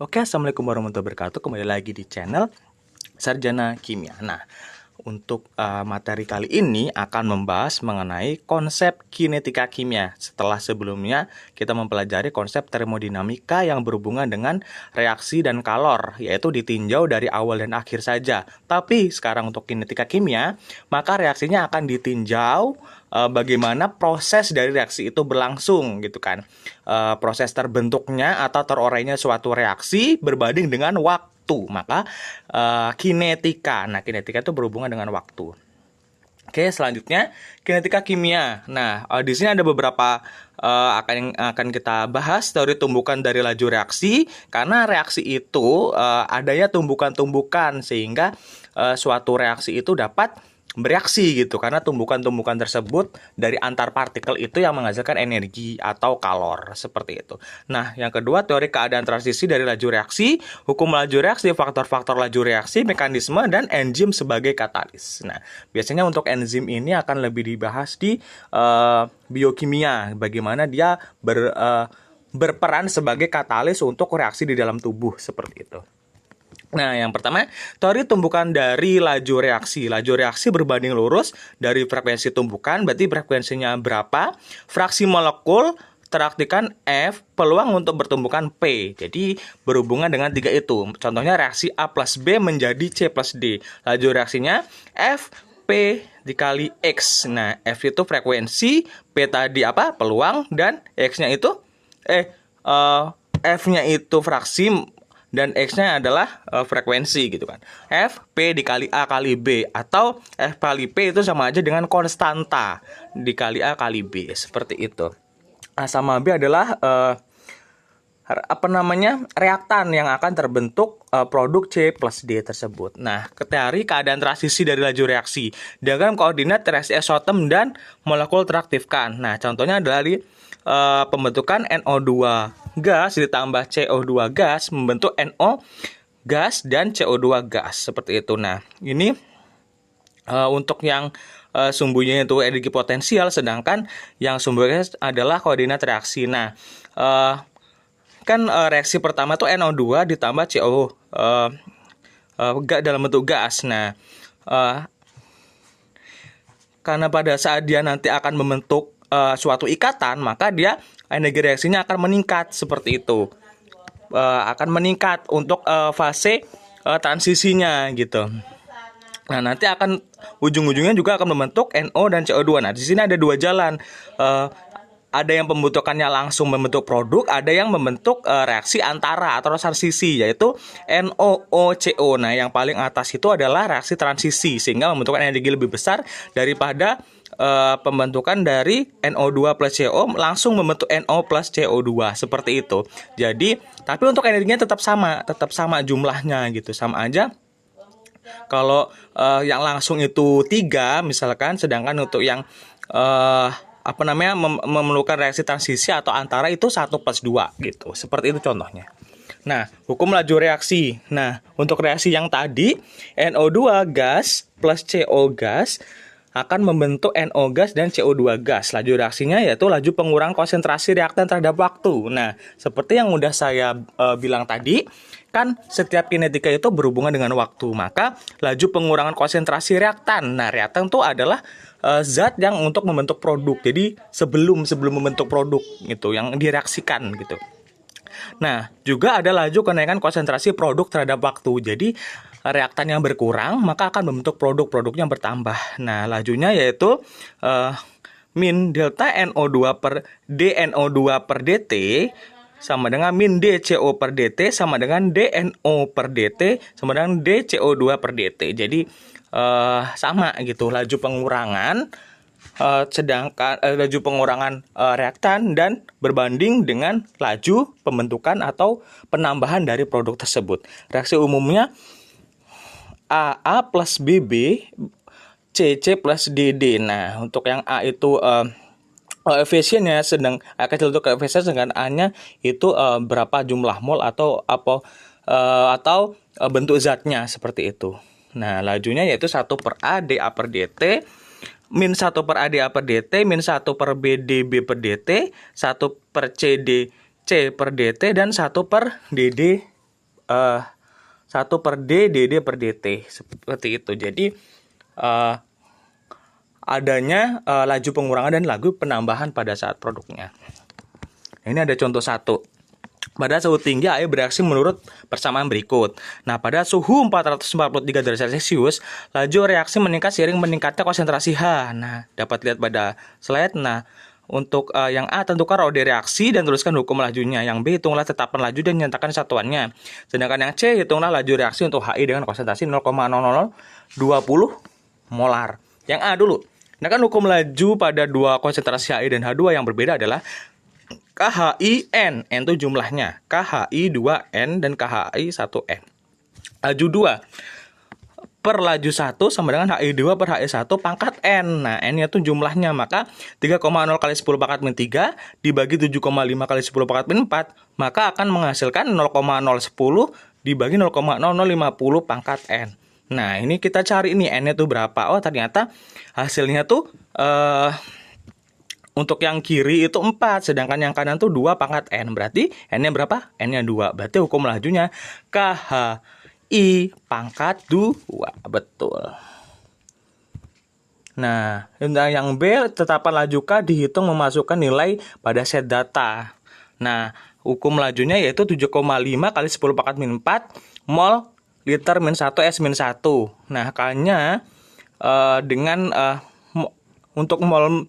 Oke, Assalamualaikum warahmatullahi wabarakatuh. Kembali lagi di channel Sarjana Kimia. Nah, untuk materi kali ini akan membahas mengenai konsep kinetika kimia. Setelah sebelumnya kita mempelajari konsep termodinamika yang berhubungan dengan reaksi dan kalor, yaitu ditinjau dari awal dan akhir saja. Tapi sekarang untuk kinetika kimia, maka reaksinya akan ditinjau bagaimana proses dari reaksi itu berlangsung gitu kan. Proses terbentuknya atau terurainya suatu reaksi berbanding dengan waktu. Maka kinetika. Nah, kinetika itu berhubungan dengan waktu. Oke, selanjutnya kinetika kimia. Nah, di sini ada beberapa akan kita bahas teori tumbukan dari laju reaksi, karena reaksi itu adanya tumbukan-tumbukan sehingga suatu reaksi itu dapat bereaksi gitu, karena tumbukan-tumbukan tersebut dari antar partikel itu yang menghasilkan energi atau kalor seperti itu. Nah, yang kedua teori keadaan transisi dari laju reaksi, hukum laju reaksi, faktor-faktor laju reaksi, mekanisme dan enzim sebagai katalis. Nah, biasanya untuk enzim ini akan lebih dibahas di biokimia, bagaimana dia berperan sebagai katalis untuk reaksi di dalam tubuh seperti itu. Nah, yang pertama, teori tumbukan dari laju reaksi. Laju reaksi berbanding lurus dari frekuensi tumbukan, berarti frekuensinya berapa, fraksi molekul, terartikan F, peluang untuk bertumbukan P. Jadi, berhubungan dengan tiga itu. Contohnya reaksi A plus B menjadi C plus D. Laju reaksinya F, P dikali X. Nah, F itu frekuensi, P tadi apa? Peluang, dan X-nya itu, F-nya itu fraksi, dan X-nya adalah frekuensi gitu kan. F, P dikali A kali B, atau F kali P itu sama aja dengan konstanta dikali A kali B, seperti itu. A sama B adalah reaktan yang akan terbentuk produk C plus D tersebut. Nah, teori keadaan transisi dari laju reaksi, diagram koordinat reaksi isotem dan molekul teraktifkan. Nah, contohnya adalah di pembentukan NO2 gas ditambah CO2 gas membentuk NO gas dan CO2 gas seperti itu. Nah, ini untuk yang sumbunya itu energi potensial, sedangkan yang sumbernya adalah koordinat reaksi. Nah, reaksi pertama tuh NO2 ditambah CO dalam bentuk gas. Nah, karena pada saat dia nanti akan membentuk suatu ikatan, maka dia energi reaksinya akan meningkat seperti itu. Akan meningkat untuk fase transisinya gitu. Nah, nanti akan ujung-ujungnya juga akan membentuk NO dan CO2. Nah, di sini ada dua jalan. Ada yang pembentukannya langsung membentuk produk, ada yang membentuk reaksi antara atau transisi, yaitu NOOCO. Nah, yang paling atas itu adalah reaksi transisi, sehingga membentukkan energi lebih besar daripada pembentukan dari NO2 plus CO langsung membentuk NO plus CO2 seperti itu. Jadi, tapi untuk energinya tetap sama jumlahnya gitu, sama aja. Kalau yang langsung itu 3 misalkan, sedangkan untuk yang memerlukan reaksi transisi atau antara itu 1 plus 2 gitu. Seperti itu contohnya. Nah, hukum laju reaksi. Nah, untuk reaksi yang tadi, NO2 gas plus CO gas akan membentuk NO gas dan CO2 gas. Laju reaksinya yaitu laju pengurangan konsentrasi reaktan terhadap waktu. Nah, seperti yang udah saya bilang tadi, kan setiap kinetika itu berhubungan dengan waktu. Maka laju pengurangan konsentrasi reaktan. Nah, reaktan itu adalah zat yang untuk membentuk produk. Jadi sebelum membentuk produk gitu, yang direaksikan gitu. Nah, juga ada laju kenaikan konsentrasi produk terhadap waktu. Jadi reaktan yang berkurang maka akan membentuk produk yang bertambah. Nah, lajunya yaitu min delta NO2 per dNO2 per dt sama dengan min dCO per dt sama dengan dNO per dt sama dengan dCO2 per dt. Jadi sama gitu laju pengurangan sedangkan laju pengurangan reaktan dan berbanding dengan laju pembentukan atau penambahan dari produk tersebut. Reaksi umumnya AA plus BB CC plus DD. Nah, untuk yang A itu efisiennya, sedang A kecil itu koefisien, sedangkan A-nya itu berapa jumlah mol atau bentuk zatnya seperti itu. Nah, lajunya yaitu 1 per A dA per dt, min 1 per A dA per dt, min 1 per B dB per dt, 1 per C D C per dt, dan 1 per DD 1 per D, DD per DT. Seperti itu. Jadi adanya laju pengurangan dan laju penambahan pada saat produknya. Ini ada contoh 1. Pada suhu tinggi air bereaksi menurut persamaan berikut. Nah, pada suhu 443 derajat Celcius, laju reaksi meningkat seiring meningkatnya konsentrasi H. Nah, dapat lihat pada slide. Nah, untuk yang A, tentukan rode reaksi dan tuliskan hukum lajunya. Yang B, hitunglah tetapan laju dan nyatakan satuannya. Sedangkan yang C, hitunglah laju reaksi untuk HI dengan konsentrasi 0,0020 molar. Yang A dulu. Nah, kan hukum laju pada dua konsentrasi HI dan H2 yang berbeda adalah KHI N. N itu jumlahnya. KHI 2N dan KHI 1N. Laju 2 per laju 1 sama dengan HI 2 per HI 1 pangkat N. Nah, N-nya itu jumlahnya. Maka 3,0 kali 10 pangkat min 3 dibagi 7,5 kali 10 pangkat min 4. Maka akan menghasilkan 0,010 dibagi 0,0050 pangkat N. Nah, ini kita cari nih N-nya itu berapa. Oh, ternyata hasilnya tuh untuk yang kiri itu 4, sedangkan yang kanan tuh 2 pangkat N. Berarti N-nya berapa? N-nya 2. Berarti hukum lajunya KHI pangkat 2. Betul. Nah, yang B, tetapan laju K dihitung memasukkan nilai pada set data. Nah, hukum lajunya yaitu 7,5 kali 10 pangkat min 4 mol liter min 1 S min 1. Nah, K-nya dengan untuk mol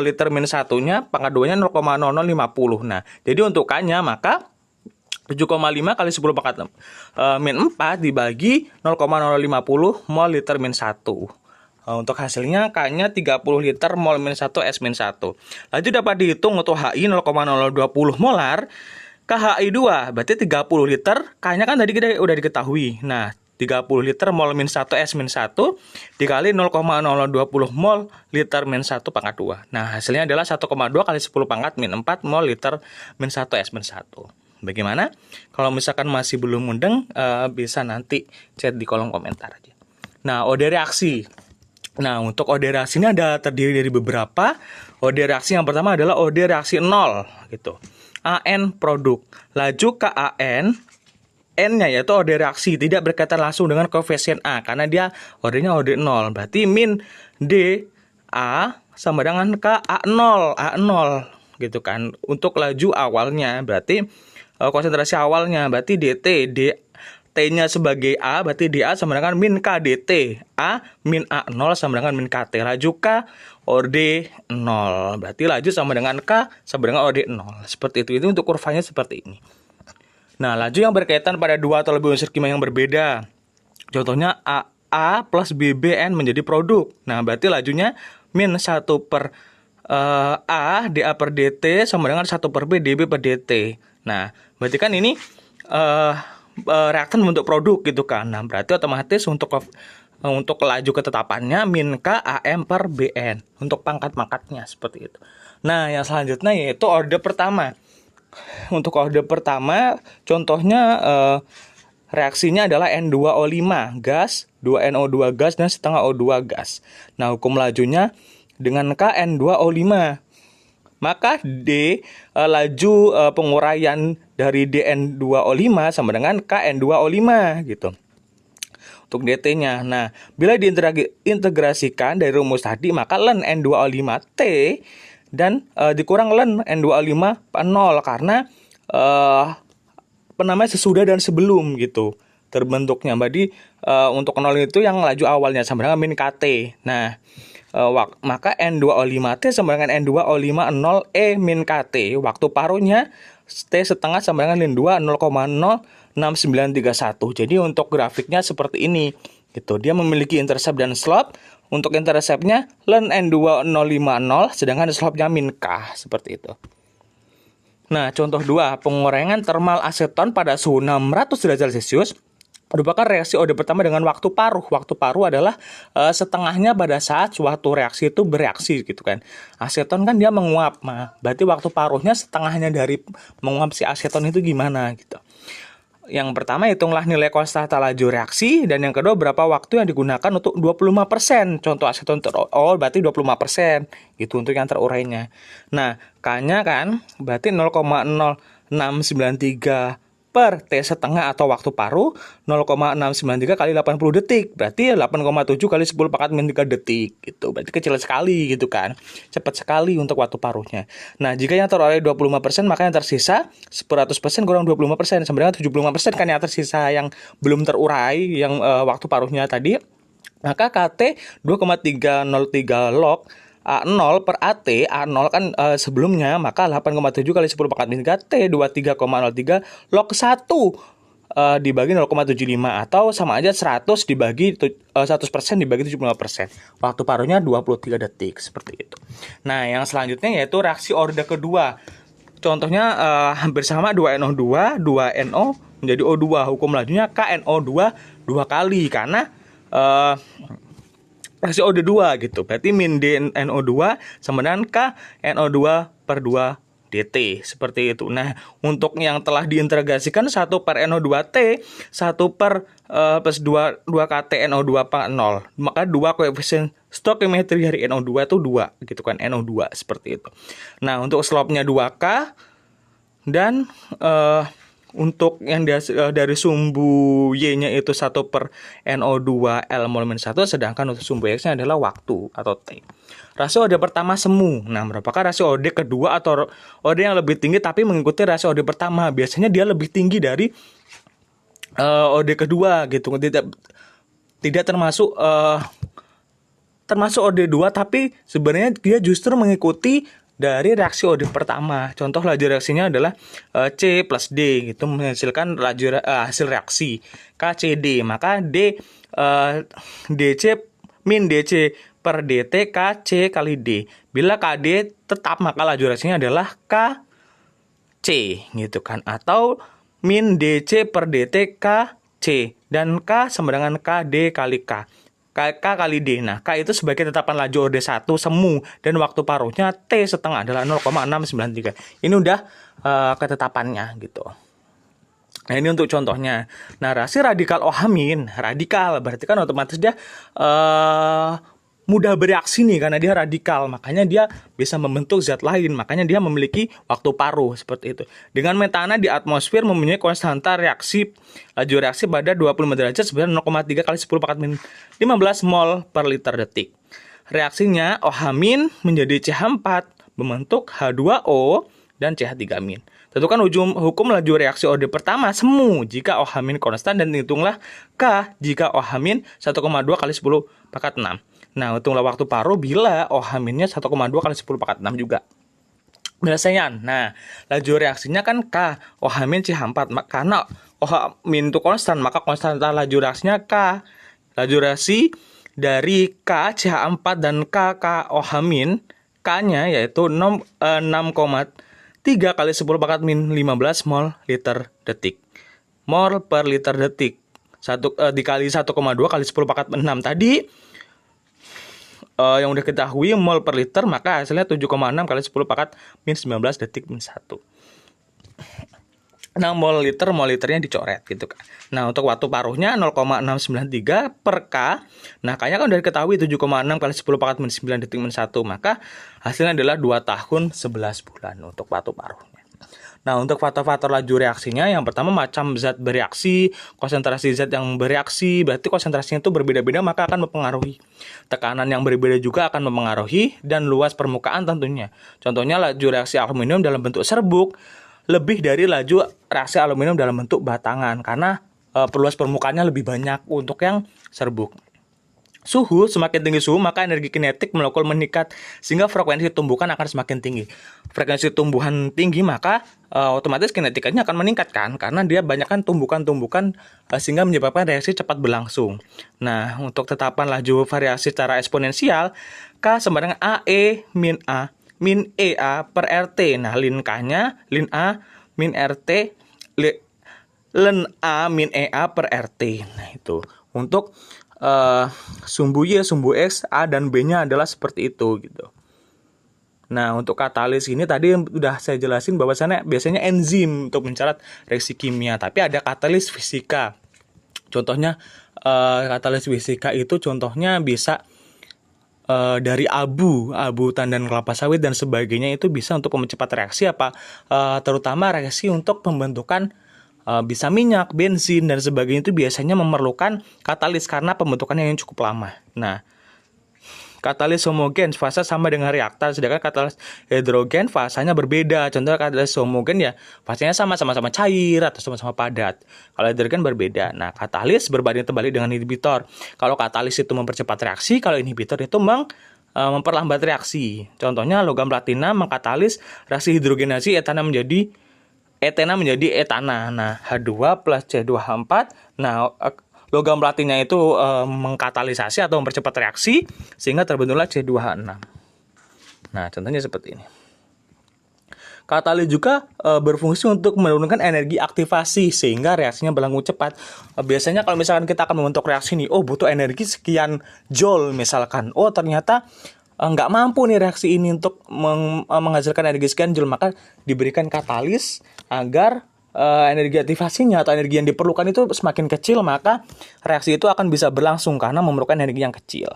liter min 1-nya pangkat 2-nya 0,0050. Nah, jadi untuk K-nya maka 7,5 kali 10 pangkat min 4 dibagi 0,0050 mol liter min 1. Untuk hasilnya K-nya 30 liter mol min 1 S min 1. Lanjut dapat dihitung untuk HI 0,0020 molar, KHI 2 berarti 30 liter, K-nya kan tadi kita udah diketahui. Nah, 30 liter mol min 1 S min 1 dikali 0,0020 mol liter min 1 pangkat 2. Nah, hasilnya adalah 1,2 kali 10 pangkat min 4 mol liter min 1 S min 1. Bagaimana? Kalau misalkan masih belum mudeng, bisa nanti chat di kolom komentar aja. Nah, OD reaksi. Nah, untuk OD reaksi ini ada terdiri dari beberapa. OD reaksi yang pertama adalah OD reaksi 0 gitu. AN produk. Laju KAN, N-nya yaitu OD reaksi, tidak berkaitan langsung dengan koefisien A karena dia OD-nya OD 0. Berarti min D A sama dengan K A0, A0 gitu kan. Untuk laju awalnya berarti konsentrasi awalnya berarti DT, T-nya sebagai A berarti DA sama dengan min K DT. A min A0 sama dengan min KT. Laju K OD 0. Berarti laju sama dengan K sama dengan OD 0. Seperti itu. Itu untuk kurvanya seperti ini. Nah, laju yang berkaitan pada dua atau lebih unsur kimia yang berbeda. Contohnya A plus BBN menjadi produk. Nah, berarti lajunya min 1 per A DA per DT sama dengan 1 per B DB per DT. Nah, berarti kan ini reaktan bentuk produk gitu kan. Nah, berarti otomatis untuk laju ketetapannya min K AM per BN. Untuk pangkat-pangkatnya seperti itu. Nah, yang selanjutnya yaitu orde pertama. Untuk orde pertama, contohnya reaksinya adalah N2O5 gas, 2NO2 gas, dan setengah O2 gas. Nah, hukum lajunya dengan K N2O5. Maka D, laju penguraian dari DN2O5 sama dengan KN2O5 gitu. Untuk DT-nya. Nah, bila diintegrasikan dari rumus tadi, maka ln N2O5T dan dikurang ln N2O5 0 karena sesudah dan sebelum gitu terbentuknya. Jadi untuk 0 itu yang laju awalnya sama dengan min KT. Nah, maka N2O5T sama dengan N2O5 0E min KT. Waktu paruhnya T setengah sama dengan ln 2 0,06931. Jadi untuk grafiknya seperti ini gitu. Dia memiliki intercept dan slope. Untuk interceptnya ln N2050 sedangkan slope-nya min K seperti itu. Nah, contoh 2, pengurangan termal aseton pada suhu 600 derajat Celcius merupakan reaksi OD pertama dengan waktu paruh. Waktu paruh adalah setengahnya pada saat suatu reaksi itu bereaksi gitu kan. Aseton kan dia menguap. Nah, berarti waktu paruhnya setengahnya dari menguap si aseton itu gimana gitu. Yang pertama, hitunglah nilai konstanta laju reaksi. Dan yang kedua, berapa waktu yang digunakan untuk 25%. Contoh aseton berarti 25%. Gitu untuk yang terurainya. Nah, K-nya kan berarti 0,0693 per T setengah atau waktu paruh 0,693 kali 80 detik. Berarti 8,7 kali 10 pangkat min 3 detik gitu. Berarti kecil sekali gitu kan. Cepat sekali untuk waktu paruhnya. Nah, jika yang terurai 25%, maka yang tersisa 100% kurang 25%. Sebenarnya 75% kan yang tersisa yang belum terurai yang waktu paruhnya tadi. Maka KT 2,303 log A0 per AT, A0 kan sebelumnya, maka 8,7 kali 10 pangkat min 3 T 23,03 log 1 dibagi 0,75 atau sama aja 100 dibagi 100% dibagi 75%. Waktu paruhnya 23 detik seperti itu. Nah, yang selanjutnya yaitu reaksi orde kedua. Contohnya hampir sama 2NO2, 2NO menjadi O2. Hukum lajunya KNO2 2 kali karena reaksi OD2 gitu. Berarti min DNO2 sama dengan KNO2 per 2 DT. Seperti itu. Nah, untuk yang telah diintegrasikan 1 per NO2T, 1 per plus 2 KT NO2 pangkat 0. Maka 2 koefisien stoichiometri dari NO2 itu 2 gitu kan. NO2 seperti itu. Nah, untuk slope-nya 2K dan untuk yang dari sumbu Y-nya itu 1 per NO2 L mol min 1, sedangkan untuk sumbu X-nya adalah waktu atau T. Rasio OD pertama semu. Nah, berapakah rasio OD kedua atau OD yang lebih tinggi tapi mengikuti rasio OD pertama? Biasanya dia lebih tinggi dari OD kedua gitu. Tidak termasuk OD2, tapi sebenarnya dia justru mengikuti dari reaksi OD pertama. Contoh laju reaksinya adalah C plus D gitu, menghasilkan hasil reaksi KCD. Maka DC min DC per DT KC kali D. Bila KD tetap, maka laju reaksinya adalah KC gitu kan. Atau min DC per DT KC dan K sama dengan KD kali K. K kali D. Nah, K itu sebagai tetapan laju OD1 semu dan waktu paruhnya T setengah adalah 0,693. Ini udah ketetapannya gitu. Nah, ini untuk contohnya. Nah, reaksi radikal OH- radikal berarti kan otomatis dia mudah bereaksi nih karena dia radikal, makanya dia bisa membentuk zat lain, makanya dia memiliki waktu paruh seperti itu. Dengan metana di atmosfer mempunyai konstanta reaksi laju reaksi pada 25 derajat sebesar 0,3 kali 10 pangkat min 15 mol per liter detik. Reaksinya OH- menjadi CH4 membentuk H2O dan CH3-. Tentukan hukum laju reaksi OD pertama semu jika OH- konstan dan hitunglah K jika OH- 1,2 kali 10 pangkat 6. Nah, hitunglah waktu paruh bila OH-nya 1,2 kali 10 pangkat 6 juga. Biasanya, nah, laju reaksinya kan K, OH- CH4. Karena OH- itu konstan, maka konstanta laju reaksinya K. Laju reaksi dari K, CH4 dan K OH-, K-nya yaitu 6,3 kali 10 pangkat min 15 mol liter detik. Mol per liter detik. Dikali 1,2 kali 10 pangkat 6 tadi. Yang udah ketahui mol per liter, maka hasilnya 7,6 kali 10 pangkat min 19 detik min 1. Nah, mol liternya dicoret gitu kan. Nah, untuk waktu paruhnya 0,693 per K. Nah, K-nya kan udah diketahui 7,6 kali 10 pangkat min 9 detik min 1. Maka hasilnya adalah 2 tahun 11 bulan untuk waktu paruhnya. Nah, untuk faktor-faktor laju reaksinya, yang pertama macam zat bereaksi, konsentrasi zat yang bereaksi, berarti konsentrasinya itu berbeda-beda, maka akan mempengaruhi. Tekanan yang berbeda juga akan mempengaruhi, dan luas permukaan tentunya. Contohnya laju reaksi aluminium dalam bentuk serbuk, lebih dari laju reaksi aluminium dalam bentuk batangan, karena luas permukaannya lebih banyak untuk yang serbuk. Suhu, semakin tinggi suhu maka energi kinetik molekul meningkat sehingga frekuensi tumbukan akan semakin tinggi. Frekuensi tumbuhan tinggi maka otomatis kinetikanya akan meningkat kan, karena dia banyakkan tumbukan-tumbukan sehingga menyebabkan reaksi cepat berlangsung. Nah, untuk tetapan laju variasi secara eksponensial, K sama dengan AE min A min EA per RT. Nah, lin K-nya lin A min RT ln A min EA per RT. Nah, itu untuk sumbu Y, sumbu X, A dan B-nya adalah seperti itu gitu. Nah, untuk katalis ini tadi udah saya jelasin bahwasannya biasanya enzim untuk mencatat reaksi kimia, tapi ada katalis fisika. Contohnya katalis fisika itu contohnya bisa dari abu tandan kelapa sawit dan sebagainya, itu bisa untuk mempercepat reaksi terutama reaksi untuk pembentukan bisa minyak, bensin, dan sebagainya itu biasanya memerlukan katalis karena pembentukannya yang cukup lama. Nah, katalis homogen fase sama dengan reaktan, sedangkan katalis hidrogen fasanya berbeda. Contoh katalis homogen ya fasanya sama-sama cair atau sama-sama padat. Kalau hidrogen berbeda. Nah, katalis berbanding terbalik dengan inhibitor. Kalau katalis itu mempercepat reaksi, kalau inhibitor itu memperlambat reaksi. Contohnya logam platina mengkatalis reaksi hidrogenasi etana menjadi etana. Nah, H2 plus C2H4. Nah, logam platina itu mengkatalisasi atau mempercepat reaksi sehingga terbentuklah C2H6. Nah, contohnya seperti ini. Katalis juga berfungsi untuk menurunkan energi aktivasi sehingga reaksinya berlangsung cepat. Biasanya kalau misalkan kita akan membentuk reaksi nih, butuh energi sekian joule misalkan. Ternyata nggak mampu nih reaksi ini untuk menghasilkan energi sekian joule, maka diberikan katalis agar energi aktivasinya atau energi yang diperlukan itu semakin kecil, maka reaksi itu akan bisa berlangsung karena memerlukan energi yang kecil.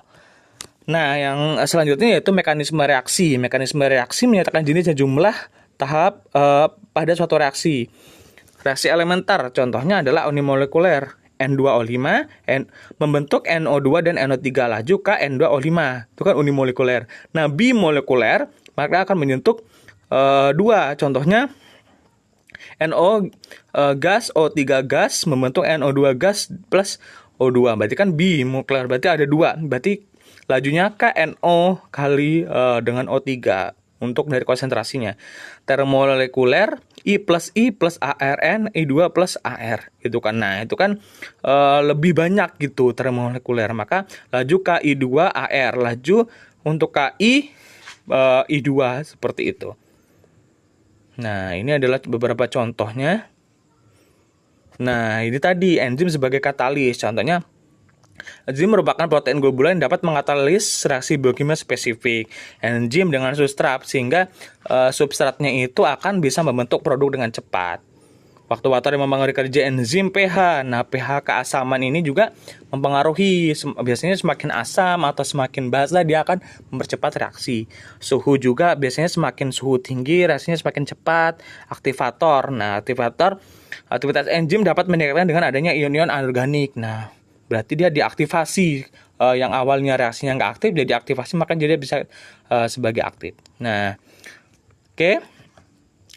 Nah, yang selanjutnya yaitu mekanisme reaksi. Mekanisme reaksi menyatakan jenis dan jumlah tahap pada suatu reaksi. Reaksi elementer contohnya adalah unimolekuler N2O5 membentuk NO2 dan NO3 laju ke N2O5. Itu kan unimolekuler. Nah, bimolekuler maka akan menyentuh 2. Contohnya NO gas, O3 gas membentuk NO2 gas plus O2. Berarti kan bimolekuler, berarti ada 2. Berarti lajunya KNO kali dengan O3 untuk dari konsentrasinya. Termolekuler I plus ARN, I2 plus AR gitu kan. Nah, itu kan lebih banyak gitu termolekuler. Maka laju KI2 AR, laju untuk KI I2 seperti itu. Nah, ini adalah beberapa contohnya. Nah, ini tadi enzim sebagai katalis. Contohnya, enzim merupakan protein globular yang dapat mengatalis reaksi biokimia spesifik enzim dengan substrat, sehingga substratnya itu akan bisa membentuk produk dengan cepat. Faktor-faktor yang mempengaruhi kerja enzim pH. Nah, pH keasaman ini juga mempengaruhi. Biasanya semakin asam atau semakin basa dia akan mempercepat reaksi. Suhu juga biasanya semakin suhu tinggi reaksinya semakin cepat. Aktivator. Nah, aktivitas enzim dapat meningkatkan dengan adanya ion-ion anorganik. Nah, berarti dia diaktifasi. Yang awalnya reaksinya nggak aktif, dia diaktifasi, maka dia bisa sebagai aktif. Nah, oke.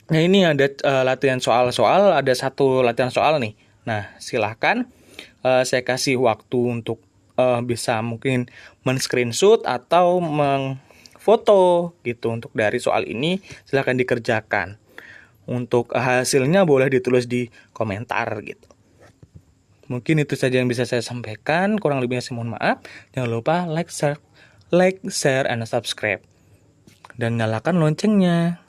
Nah, ini ada latihan soal-soal, ada satu latihan soal nih. Nah, silahkan saya kasih waktu untuk bisa mungkin men-screenshot atau mengfoto gitu untuk dari soal ini, silahkan dikerjakan. Untuk hasilnya boleh ditulis di komentar gitu. Mungkin itu saja yang bisa saya sampaikan, kurang lebihnya saya mohon maaf. Jangan lupa like, share, and subscribe. Dan nyalakan loncengnya.